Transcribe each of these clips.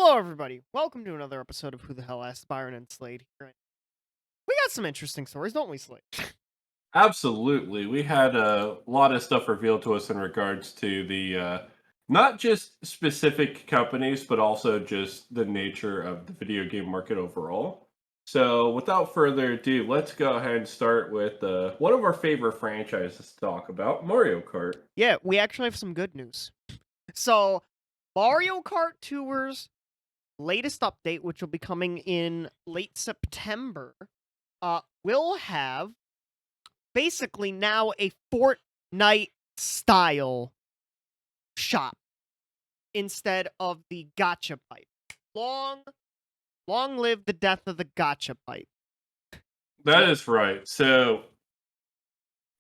Hello, everybody. Welcome to another episode of Who the Hell Asked Byron and Slade here. We got some interesting stories, don't we, Slade? Absolutely. We had a lot of stuff revealed to us in regards to not just specific companies, but also just the nature of the video game market overall. So, without further ado, let's go ahead and start with one of our favorite franchises to talk about, Mario Kart. Yeah, we actually have some good news. So, Mario Kart Tour's latest update, which will be coming in late September, will have basically now a Fortnite style shop instead of the Gacha pipe. Long, long live the death of the Gacha pipe. That is right. So,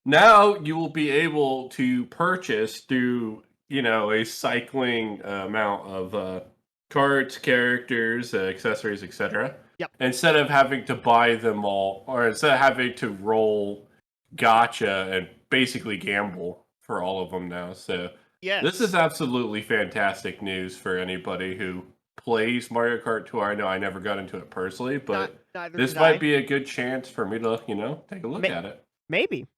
now you will be able to purchase through, a cycling amount of cards, characters, accessories, etc. Yep. Instead of having to buy them all, or instead of having to roll gotcha and basically gamble for all of them now. So this is Yes. absolutely fantastic news for anybody who plays Mario Kart Tour. I know I never got into it personally, Not but neither this did might I. be a good chance for me to, take a look May- at it. maybe.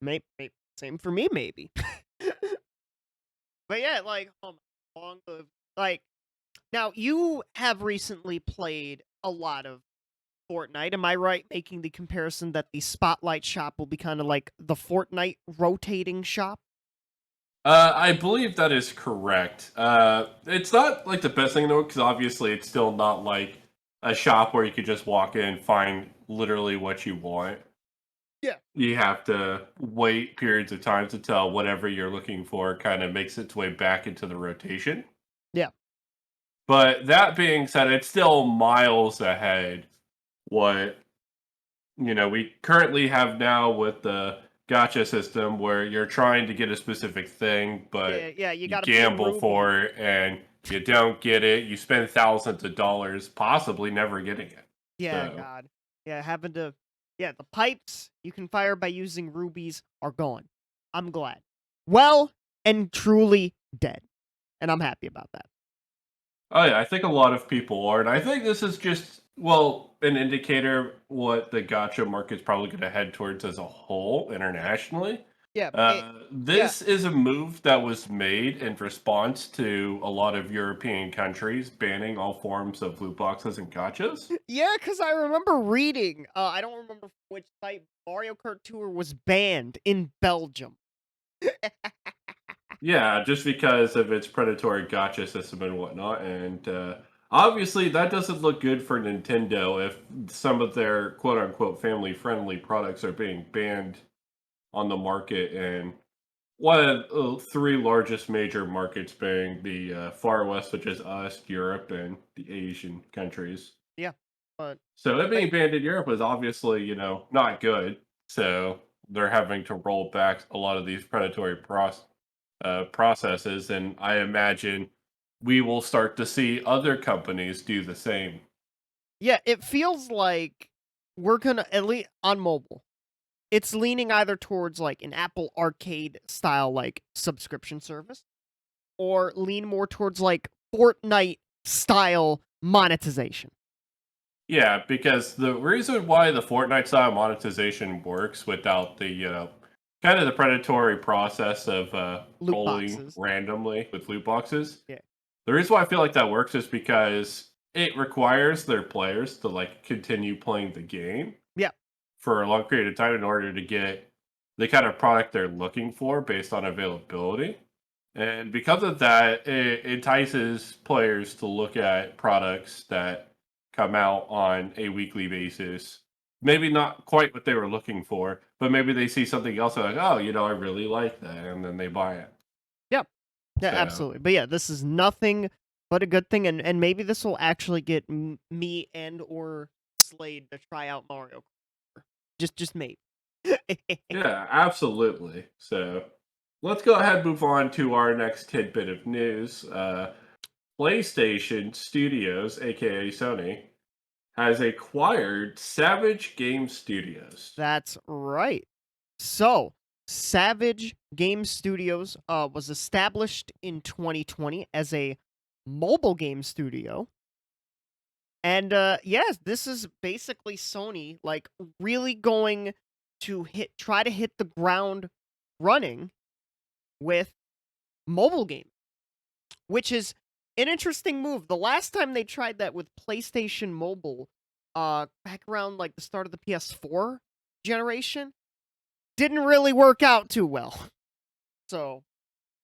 Same for me, maybe. But yeah, like, long live. Like, now you have recently played a lot of Fortnite. Am I right making the comparison that the Spotlight shop will be kind of like the Fortnite rotating shop? I believe that is correct. It's not like the best thing though, because obviously it's still not like a shop where you could just walk in and find literally what you want. Yeah. You have to wait periods of time until whatever you're looking for kind of makes its way back into the rotation. Yeah. But that being said, it's still miles ahead what we currently have now with the gotcha system where you're trying to get a specific thing, Yeah, but yeah, you you got to pay gamble Ruby. for it and you don't get it. You spend thousands of dollars, possibly never getting it. Yeah, So, God. Yeah, having to. Yeah, the pipes you can fire by using rubies are gone. I'm glad. Well and truly dead. And I'm happy about that. oh yeah, I think a lot of people are, and I think this is just an indicator what the gotcha market's probably going to head towards as a whole internationally. Yeah, yeah, This is a move that was made in response to a lot of European countries banning all forms of loot boxes and gotchas. yeah, because I remember reading, I don't remember which site, Mario Kart Tour was banned in Belgium. Yeah, just because of its predatory gotcha system and whatnot, and obviously that doesn't look good for Nintendo if some of their quote unquote family friendly products are being banned on the market and one of the three largest major markets being the far west, which is us, Europe, and the Asian countries. Yeah, but, So it like, being banned in Europe was obviously, not good. So they're having to roll back a lot of these predatory processes, and I imagine we will start to see other companies do the same. yeah, it feels like we're gonna, at least on mobile, it's leaning either towards, like, an Apple Arcade style, like, subscription service, or lean more towards, like, Fortnite style monetization. Yeah, because the reason why the Fortnite style monetization works without the kind of the predatory process of Loot rolling boxes. randomly with loot boxes. Yeah. The reason why I feel like that works is because it requires their players to like continue playing the game Yeah. for a long period of time in order to get the kind of product they're looking for based on availability. And because of that, it entices players to look at products that come out on a weekly basis. Maybe not quite what they were looking for, but maybe they see something else and like, oh, I really like that, and then they buy it. Yeah. Yeah, So absolutely. But yeah, this is nothing but a good thing, and maybe this will actually get me and or Slade to try out Mario Kart. Just maybe. yeah, absolutely. So let's go ahead and move on to our next tidbit of news. PlayStation Studios, aka Sony, has acquired Savage Game Studios. That's right. So, Savage Game Studios was established in 2020 as a mobile game studio And yes, this is basically Sony like really going to try to hit the ground running with mobile game, which is an interesting move. The last time they tried that with PlayStation Mobile, back around like the start of the PS4 generation, didn't really work out too well. So,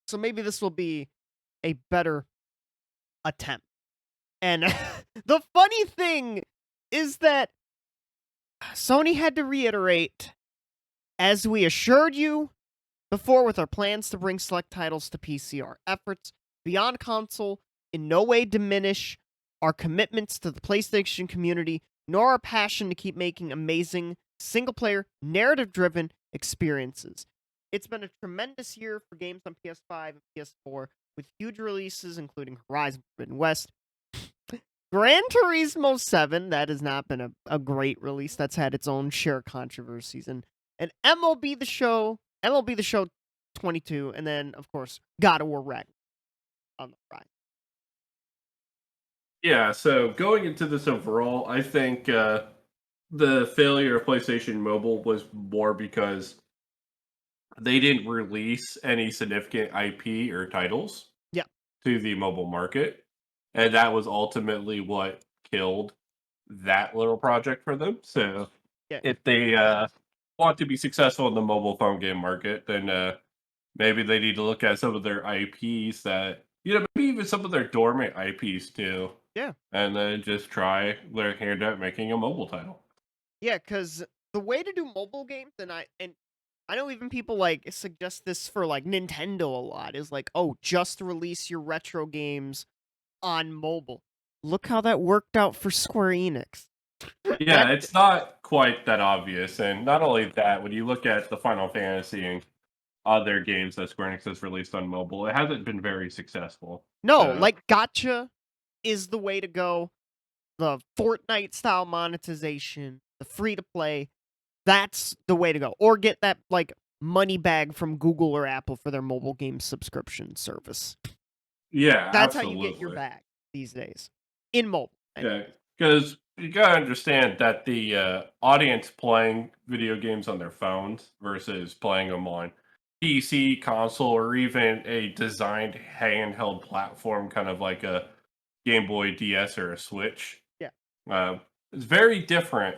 so maybe this will be a better attempt. And the funny thing is that Sony had to reiterate, as we assured you before with our plans to bring select titles to PC, our efforts beyond console in no way diminish our commitments to the PlayStation community, nor our passion to keep making amazing single-player, narrative-driven experiences. It's been a tremendous year for games on PS5 and PS4, with huge releases including Horizon Forbidden West, Gran Turismo 7, that has not been a great release. That's had its own share of controversies. And MLB The Show 22, and then, of course, God of War Ragnarok on the rise. Yeah, so going into this overall, I think the failure of PlayStation Mobile was more because they didn't release any significant IP or titles Yeah, to the mobile market, and that was ultimately what killed that little project for them. So yeah. if they want to be successful in the mobile phone game market, then maybe they need to look at some of their IPs that maybe even some of their dormant IPs too, Yeah. and then just try their hand at making a mobile title. Yeah, because the way to do mobile games, and I know even people like suggest this for like Nintendo a lot, is like, oh, just release your retro games on mobile. Look how that worked out for Square Enix. Yeah, That it's not quite that obvious, and not only that, when you look at the Final Fantasy and other games that Square Enix has released on mobile, it hasn't been very successful. no, So like Gacha is the way to go. The Fortnite style monetization, the free to play, that's the way to go. Or get that like money bag from Google or Apple for their mobile game subscription service. yeah, That's how you get your absolutely. bag these days. In mobile. Yeah, because you gotta understand that the audience playing video games on their phones versus playing them on PC, console, or even a designed handheld platform, kind of like a Game Boy DS or a Switch, Yeah. uh, is very different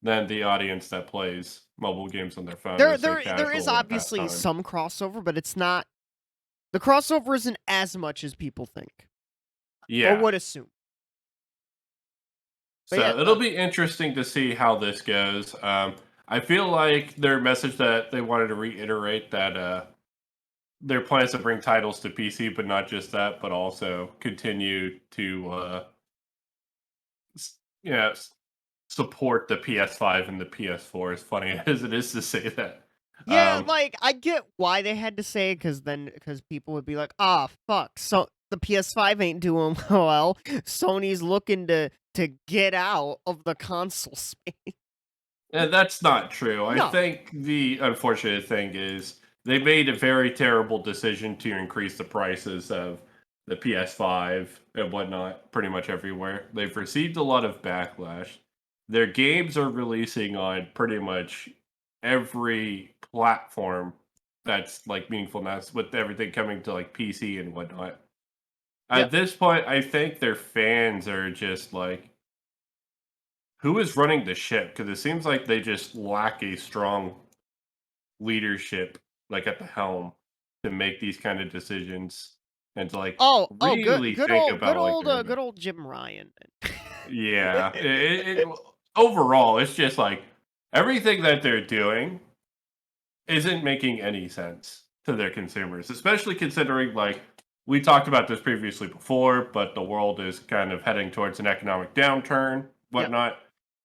than the audience that plays mobile games on their phone There as a there is casual or obviously pastime. some crossover, but it's not the crossover isn't as much as people think or Yeah, would assume. But yeah, so it'll be interesting to see how this goes. I feel like their message that they wanted to reiterate that their plans to bring titles to PC, but not just that, but also continue to s- you know s- support the PS5 and the PS4. As funny as it is to say that. yeah, Um, like I get why they had to say it because people would be like, "Ah, fuck." So the PS5 ain't doing well. Sony's looking to get out of the console space. and that's not true. I No. think the unfortunate thing is they made a very terrible decision to increase the prices of the PS5 and whatnot pretty much everywhere. They've received a lot of backlash. Their games are releasing on pretty much every platform that's like meaningful now, with everything coming to like PC and whatnot. Yep. At this point, I think their fans are just like, who is running the ship? Because it seems like they just lack a strong leadership, like at the helm, to make these kind of decisions and to like Oh, really think about like their good old Jim Ryan. yeah. Overall, it's just like everything that they're doing isn't making any sense to their consumers, especially considering like we talked about this previously before, but the world is kind of heading towards an economic downturn, Yep. whatnot.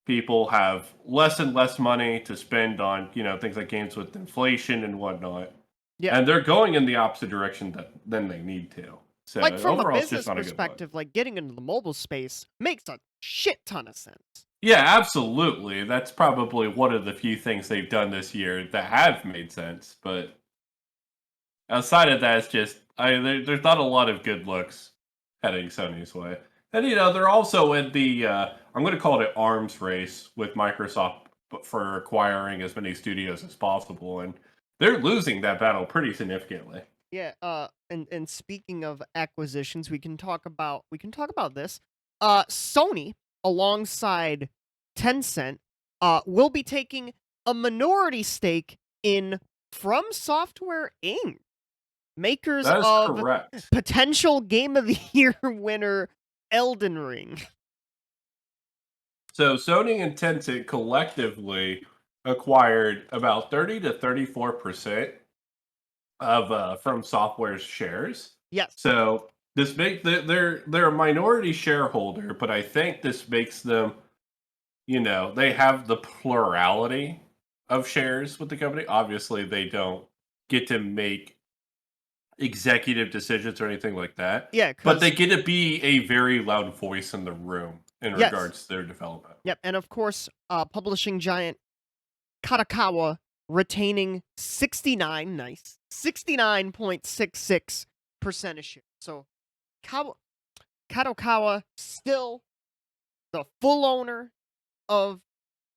People have less and less money to spend on, things like games with inflation and whatnot. Yep. And they're going in the opposite direction than they need to. So Like from a overall, it's just business not a good look. perspective, like getting into the mobile space makes a shit ton of sense. Yeah, absolutely. That's probably one of the few things they've done this year that have made sense. But outside of that, it's just there's not a lot of good looks heading Sony's way. And they're also in the I'm going to call it an arms race with Microsoft for acquiring as many studios as possible, and they're losing that battle pretty significantly. Yeah, and speaking of acquisitions, we can talk about this. Sony alongside Tencent will be taking a minority stake in FromSoftware Inc., makers That is of correct. potential Game of the Year winner Elden Ring. So Sony and Tencent collectively acquired about 30 to 34% of From Software's shares. Yes. So this make they're a minority shareholder, but I think this makes them, they have the plurality of shares with the company. Obviously, they don't get to make executive decisions or anything like that, Yeah, but they because get to be a very loud voice in the room in yes. regards to their development. Yep, and of course, publishing giant Katakawa retaining 69.66% of shares. So Kawa, Kadokawa still the full owner of,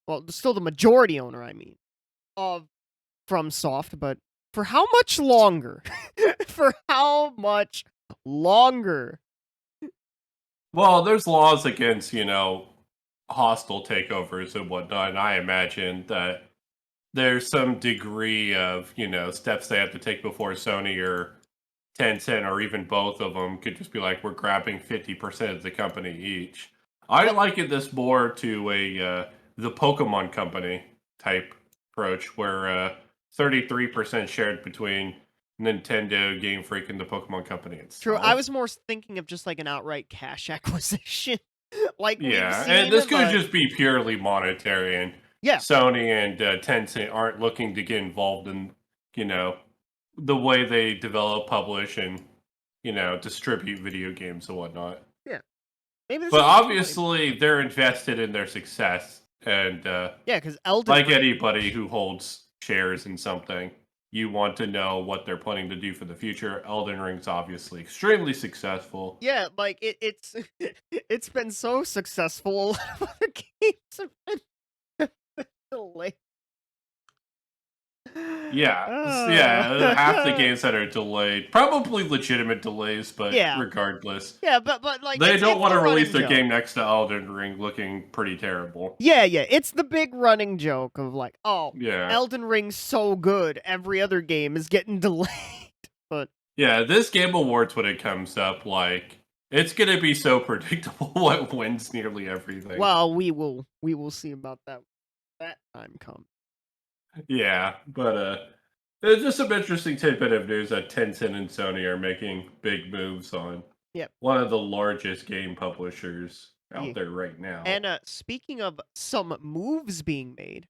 well, still the majority owner, I mean, of FromSoft, but for how much longer? For how much longer? Well, there's laws against, hostile takeovers and whatnot, and I imagine that there's some degree of, steps they have to take before Sony or Tencent or even both of them could just be like, we're grabbing 50% of the company each. I Well, liken this more to the Pokemon company type approach, where 33% shared between Nintendo, Game Freak, and the Pokemon company true. I was itself. more thinking of just like an outright cash acquisition, like we've Yeah, and seen, this could but just be purely monetary, and yeah, Sony and Tencent aren't looking to get involved in, you know, the way they develop, publish, and distribute video games and whatnot. yeah. Maybe this But is just money. obviously, they're invested in their success, and Yeah, because Elden like Ring. anybody who holds shares in something, you want to know what they're planning to do for the future. Elden Ring's obviously extremely successful. Yeah, like it's it's been so successful. A lot of other games have been delayed. Yeah, yeah, half the Uh, games that are delayed, probably legitimate delays, but yeah, regardless, yeah, but like they don't it's want the to release running their joke. game next to Elden Ring looking pretty terrible. Yeah, yeah, it's the big running joke of like, oh, Yeah. Elden Ring's so good, every other game is getting delayed. But Yeah, this Game Awards when it comes up, it's gonna be so predictable what wins nearly everything. well, we will see about that that time comes. Yeah, but there's just some interesting tidbit of news that Tencent and Sony are making big moves on Yep. one of the largest game publishers out Yeah. there right now. And speaking of some moves being made,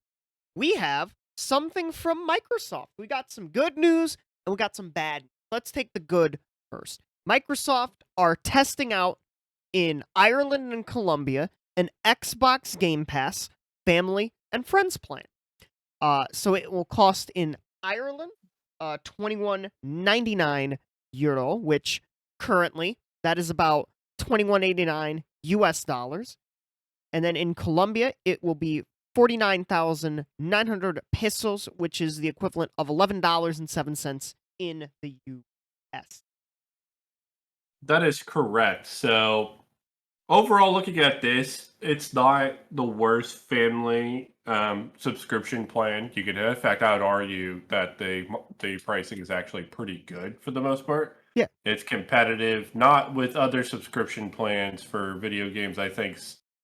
we have something from Microsoft. We got some good news and we got some bad. Let's take the good first. Microsoft are testing out in Ireland and Colombia an Xbox Game Pass family and friends plan. So it will cost in Ireland 21.99 euro, which currently that is about 21.89 US dollars. And then in Colombia, it will be 49,900 pesos, which is the equivalent of $11.07 in the US. That is correct. So overall, looking at this, it's not the worst family subscription plan you could have. In fact, I would argue that the pricing is actually pretty good for the most part. Yeah. It's competitive, not with other subscription plans for video games. I think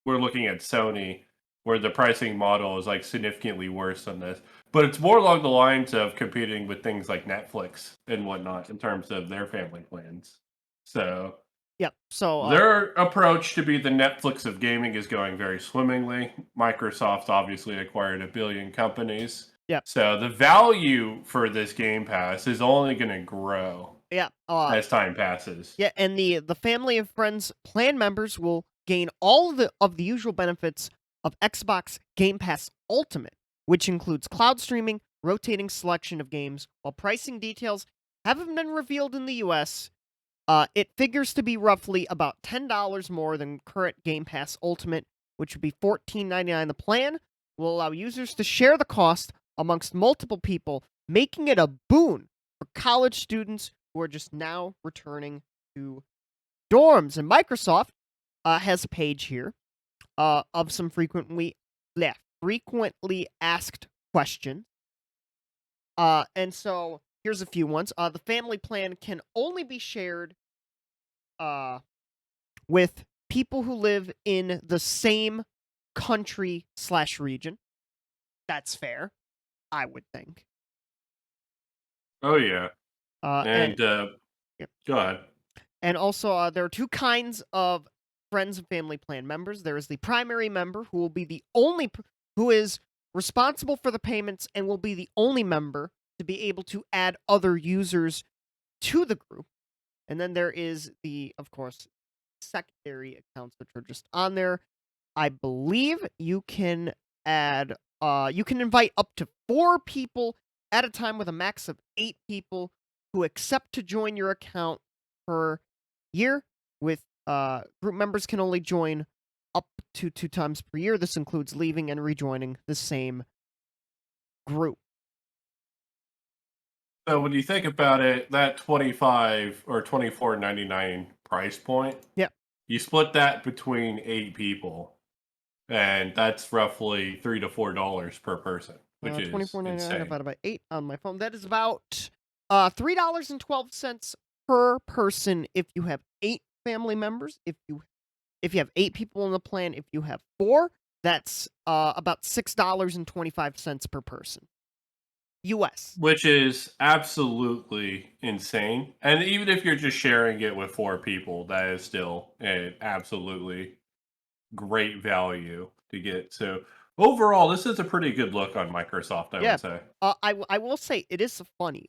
we're looking at Sony, where the pricing model is like significantly worse than this. But it's more along the lines of competing with things like Netflix and whatnot in terms of their family plans. So Yep. So, their approach to be the Netflix of gaming is going very swimmingly. Microsoft obviously acquired a billion companies. yep. So the value for this Game Pass is only going to grow Yeah. as time passes. Yeah, and the family and friends plan members will gain all of the usual benefits of Xbox Game Pass Ultimate, which includes cloud streaming, rotating selection of games, while pricing details haven't been revealed in the US. It figures to be roughly about $10 more than current Game Pass Ultimate, which would be $14.99. The plan will allow users to share the cost amongst multiple people, making it a boon for college students who are just now returning to dorms. And Microsoft has a page here of some frequently asked questions. And so here's a few ones. The family plan can only be shared with people who live in the same country/region. That's fair, I would think. Oh yeah, And and yep. go ahead. And also, there are two kinds of friends and family plan members. There is the primary member, who will be the only who is responsible for the payments and will be the only member to be able to add other users to the group. And then there is the, of course, secondary accounts which are just on there. I believe you can you can invite up to 4 people at a time with a max of 8 people who accept to join your account per year. With group members can only join up to 2 times per year. This includes leaving and rejoining the same group. So when you think about it, that 25 or 24.99 price point, Yep. you split that between 8 people, and that's roughly $3 to $4 per person, which is 24.99 insane. divided by 8 on my phone. That is about $3.12 per person if you have 8 family members. If you have 8 people in the plan, if you have 4, that's about $6.25 per person. US. Which is absolutely insane. And even if you're just sharing it with 4 people, that is still an absolutely great value to get. So overall, this is a pretty good look on Microsoft, I Yeah. would say. I will say it is funny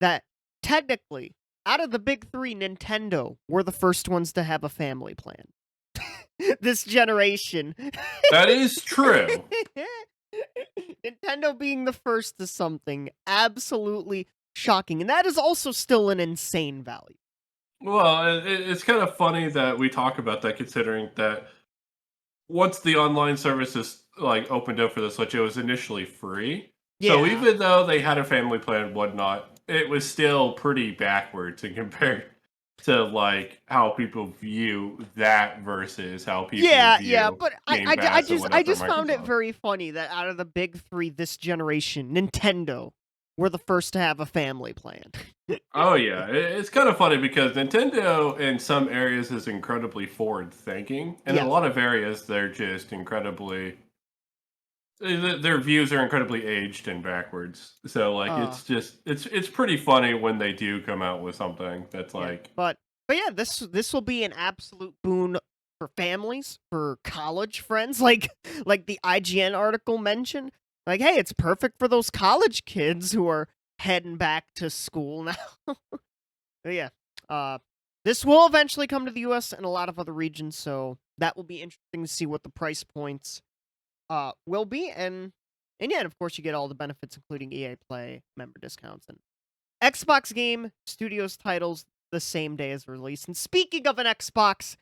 that technically, out of the big 3, Nintendo were the first ones to have a family plan. This generation. That is true. Nintendo being the first is something absolutely shocking, and that is also still an insane value. Well, it's kind of funny that we talk about that, considering that once the online services like opened up for the Switch, it was initially free. So Yeah. even though they had a family plan and whatnot, it was still pretty backwards in compared to like how people view that versus how people Yeah, view but Game Pass and I whatnot from just found it Microsoft. very funny that out of the big 3 this generation, Nintendo were the first to have a family plan. Oh yeah, it's kind of funny because Nintendo in some areas is incredibly forward thinking, and in a Yes. lot of areas they're just incredibly their views are incredibly aged and backwards. So like Uh, it's just it's pretty funny when they do come out with something that's yeah. like But yeah, this will be an absolute boon for families, for college friends, like the IGN article mentioned. Like, hey, it's perfect for those college kids who are heading back to school now. But yeah, uh, this will eventually come to the U.S. and a lot of other regions, so that will be interesting to see what the price points will be, and yeah, and of course you get all the benefits, including EA Play, member discounts, and Xbox Game Studios titles the same day as release. And speaking of an Xbox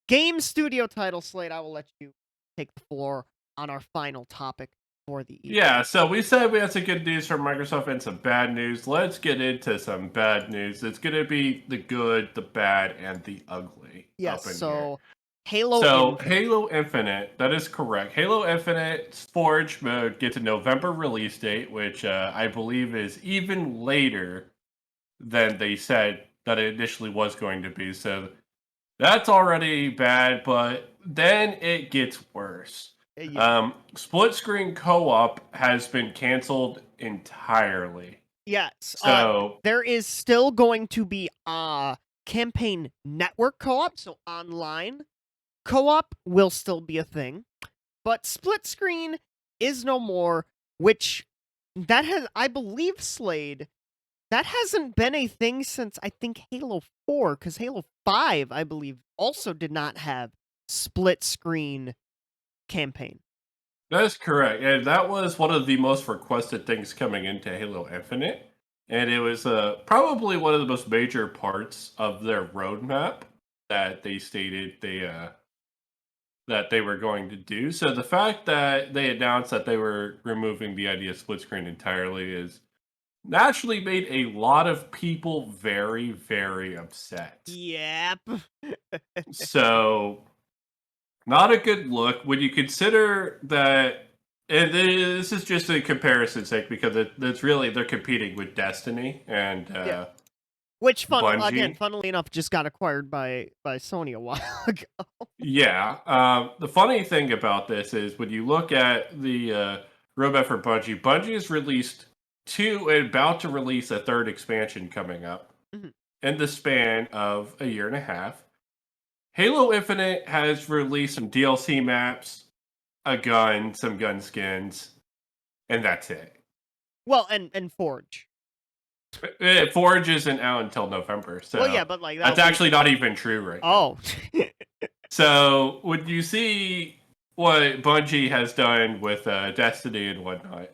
Game Studio title, Slate, I will let you take the floor on our final topic for the evening. yeah. So we said we had some good news from Microsoft and some bad news. Let's get into some bad news. It's gonna be the good, the bad, and the ugly Yes, up in here. so Halo So, Infinite. Halo Infinite, that is correct. Halo Infinite Forge mode gets a November release date, which I believe is even later than they said that it initially was going to be. So, that's already bad, but then it gets worse. Yeah. Split screen co op has been canceled entirely. Yes, So, there is still going to be campaign network co-op, so online co-op will still be a thing, but split screen is no more, which that has, I believe, Slade, that hasn't been a thing since I think Halo 4, because Halo 5, I believe, also did not have split screen campaign. that is correct. And that was one of the most requested things coming into Halo Infinite and it was probably one of the most major parts of their roadmap that they stated that they were going to do. So the fact that they announced that they were removing the idea of split screen entirely is naturally made a lot of people very, very upset. Yep. So, not a good look when you consider that. And this is just a comparison sake because it's really they're competing with Destiny and Yeah. Which Bungie. funnily enough, just got acquired by Sony a while ago. Yeah. The funny thing about this is when you look at the roadmap for Bungie, Bungie has released two and about to release a third expansion coming up Mhm. in the span of a year and a half. Halo Infinite has released some DLC maps, a gun, some gun skins, and that's it. Well, and Forge. Forge isn't out until November, Well, yeah, so but like that's that'll be. actually not even true right now. Oh. So when you see what Bungie has done with Destiny and whatnot,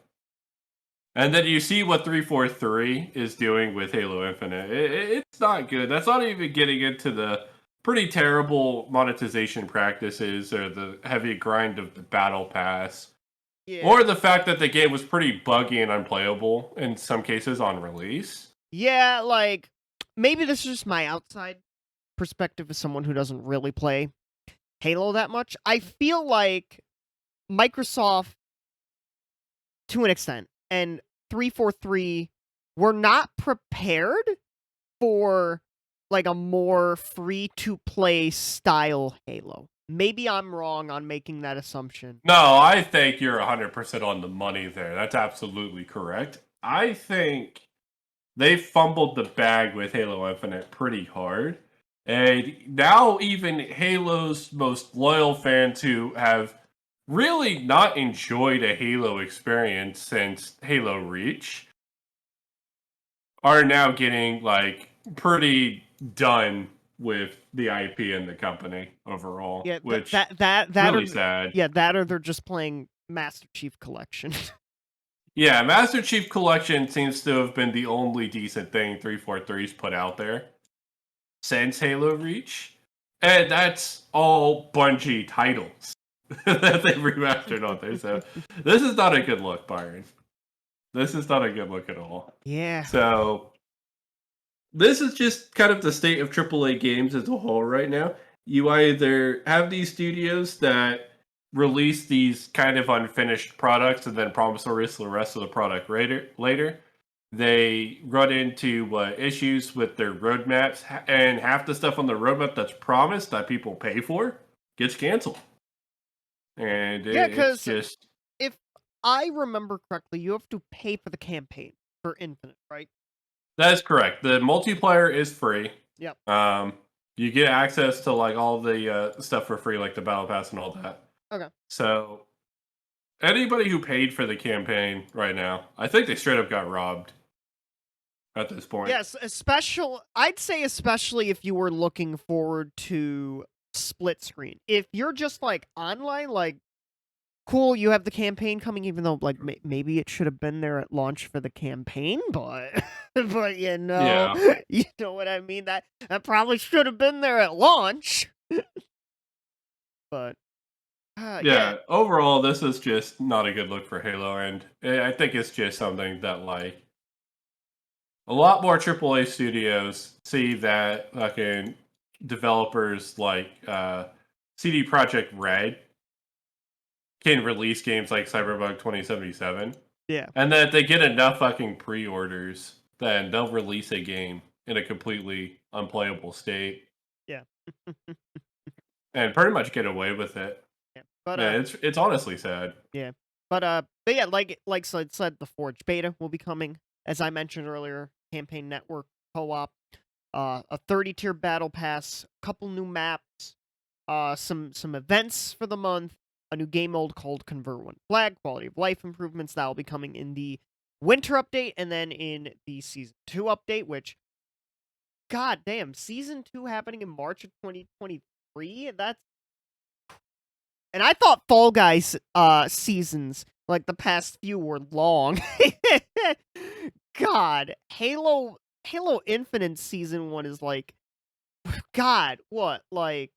and then you see what 343 is doing with Halo Infinite, it's not good. That's not even getting into the pretty terrible monetization practices or the heavy grind of the battle pass. Yeah. Or the fact that the game was pretty buggy and unplayable in some cases on release. Yeah, like maybe this is just my outside perspective as someone who doesn't really play Halo that much. I feel like Microsoft, to an extent, and 343 were not prepared for like a more free to play style Halo. Maybe I'm wrong on making that assumption. No, I think you're 100% on the money there. That's absolutely correct. I think they fumbled the bag with Halo Infinite pretty hard. And now, even Halo's most loyal fans who have really not enjoyed a Halo experience since Halo Reach are now getting like pretty done with the IP and the company overall, Yeah, which that really or sad. yeah, that or they're just playing Master Chief Collection. Yeah, Master Chief Collection seems to have been the only decent thing 343's put out there since Halo Reach. And that's all Bungie titles that they remastered on there. So this is not a good look, Byron. This is not a good look at all. Yeah. So this is just kind of the state of AAA games as a whole right now. You either have these studios that release these kind of unfinished products and then promise to release the rest of the product later. They run into issues with their roadmaps, and half the stuff on the roadmap that's promised that people pay for gets canceled. And Yeah, it's because just if I remember correctly, you have to pay for the campaign for Infinite, right? that is correct. The multiplayer is free. Yep. You get access to like all the stuff for free, like the battle pass and all that. Okay. So anybody who paid for the campaign right now, I think they straight up got robbed at this point. Yes, I'd say especially if you were looking forward to split screen. If you're just like online, like cool, you have the campaign coming, even though like maybe it should have been there at launch for the campaign, but but Yeah. you know what I mean. That probably should have been there at launch. But Yeah, overall, this is just not a good look for Halo, and I think it's just something that like a lot more AAA studios see that fucking developers like CD Projekt Red can release games like Cyberpunk 2077, yeah, and that they get enough fucking pre-orders, then they'll release a game in a completely unplayable state yeah, and pretty much get away with it. yeah. But Man, it's honestly sad. yeah, but yeah, like Slade said, the Forge beta will be coming, as I mentioned earlier. Campaign network co-op, a 30-tier battle pass, a couple new maps, some events for the month, a new game mode called Convert One Flag, quality of life improvements that will be coming in the winter update, and then in the season 2 update, which, god damn, season 2 happening in March of 2023. And I thought Fall Guys seasons, like the past few, were long. God, Halo Infinite Season 1 is like, God, what, like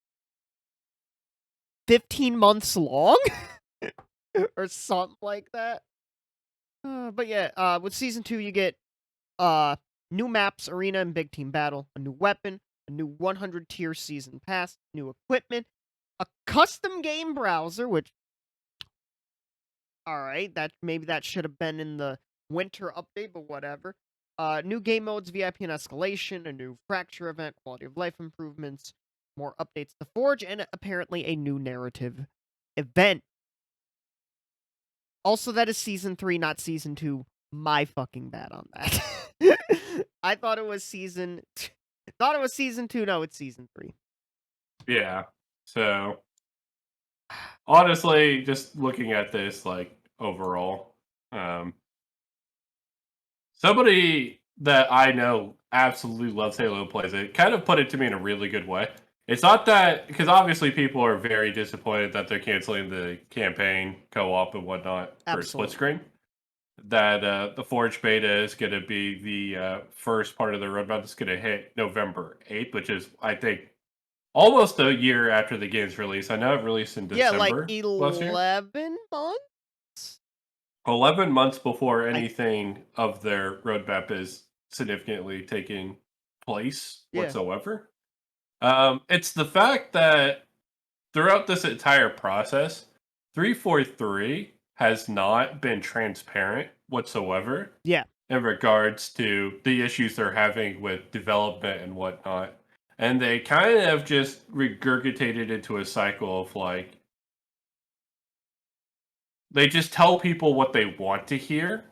15 months long? Or something like that. But yeah, with Season 2, you get new maps, arena, and big team battle, a new weapon, a new 100 tier season pass, new equipment, a custom game browser, which, alright, maybe that should have been in the winter update, but whatever. New game modes, VIP and escalation, a new fracture event, quality of life improvements, more updates to Forge, and apparently a new narrative event. Also, that is Season 3, not Season 2. My fucking bad on that. I thought it was Season... thought it was Season 2. No, it's Season 3. Yeah. So honestly, just looking at this like overall, um, somebody that I know absolutely loves Halo and plays it kind of put it to me in a really good way. It's not that because obviously people are very disappointed that they're canceling the campaign co-op and whatnot for split Absolutely. screen. That the Forge beta is going to be the first part of the roadmap that's going to hit November 8th, which is I think almost a year after the game's release. I know it released in Yeah, like December last year. 11 months? 11 months before I anything of their roadmap is significantly taking place Yeah. whatsoever. It's the fact that throughout this entire process, 343 has not been transparent whatsoever Yeah. in regards to the issues they're having with development and whatnot. And they kind of just regurgitated into a cycle of like, they just tell people what they want to hear,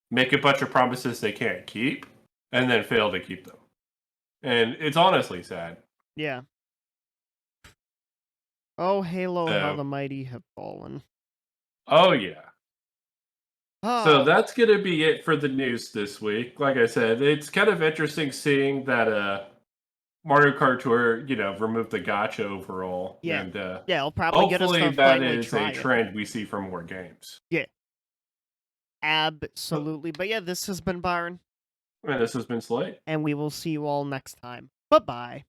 make a bunch of promises they can't keep, and then fail to keep them. And it's honestly sad. Yeah. Oh, Halo, how So, the mighty have fallen. oh yeah. So Oh, that's gonna be it for the news this week. Like I said, it's kind of interesting seeing that Mario Kart Tour, removed the Gacha overall, yeah. and Yeah, it'll probably get us hopefully to that finally is a try it. trend we see for more games. Yeah. Absolutely. But yeah, this has been Byron, And this has been Slade. and we will see you all next time. Bye-bye.